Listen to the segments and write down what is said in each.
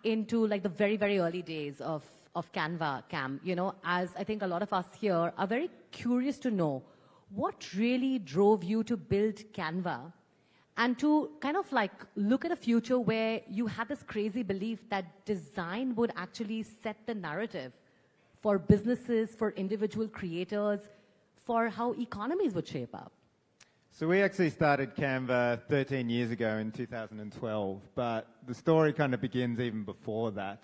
into like the very, very early days of Canva, Cam. You know, as I think a lot of us here are very curious to know what really drove you to build Canva and to kind of like look at a future where you had this crazy belief that design would actually set the narrative for businesses, for individual creators, for how economies would shape up. So we actually started Canva 13 years ago in 2012, but the story kind of begins even before that.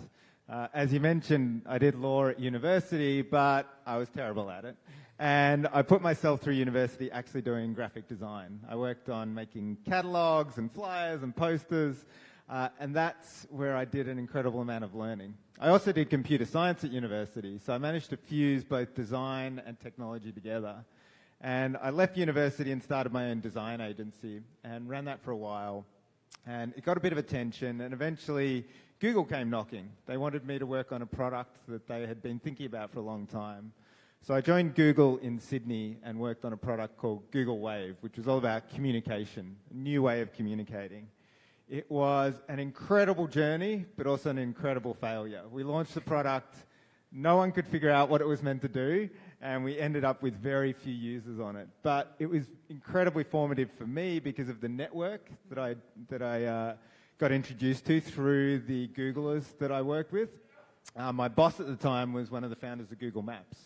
As you mentioned, I did law at university, but I was terrible at it. And I put myself through university actually doing graphic design. I worked on making catalogs and flyers and posters, and that's where I did an incredible amount of learning. I also did computer science at university, so I managed to fuse both design and technology together. And I left university and started my own design agency and ran that for a while. And it got a bit of attention, and eventually Google came knocking. They wanted me to work on a product that they had been thinking about for a long time. So I joined Google in Sydney and worked on a product called Google Wave, which was all about communication, a new way of communicating. It was an incredible journey, but also an incredible failure. We launched the product, no one could figure out what it was meant to do, and we ended up with very few users on it. But it was incredibly formative for me because of the network that I got introduced to through the Googlers that I worked with. My boss at the time was one of the founders of Google Maps.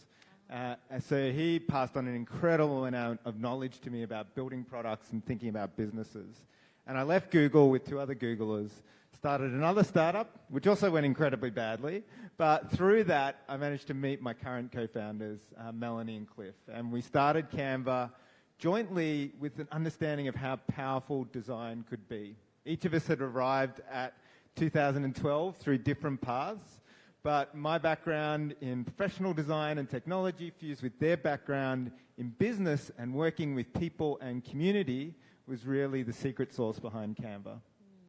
So he passed on an incredible amount of knowledge to me about building products and thinking about businesses. And I left Google with two other Googlers, started another startup, which also went incredibly badly. But through that, I managed to meet my current co-founders, Melanie and Cliff. And we started Canva jointly with an understanding of how powerful design could be. Each of us had arrived at 2012 through different paths. But my background in professional design and technology fused with their background in business and working with people and community was really the secret sauce behind Canva.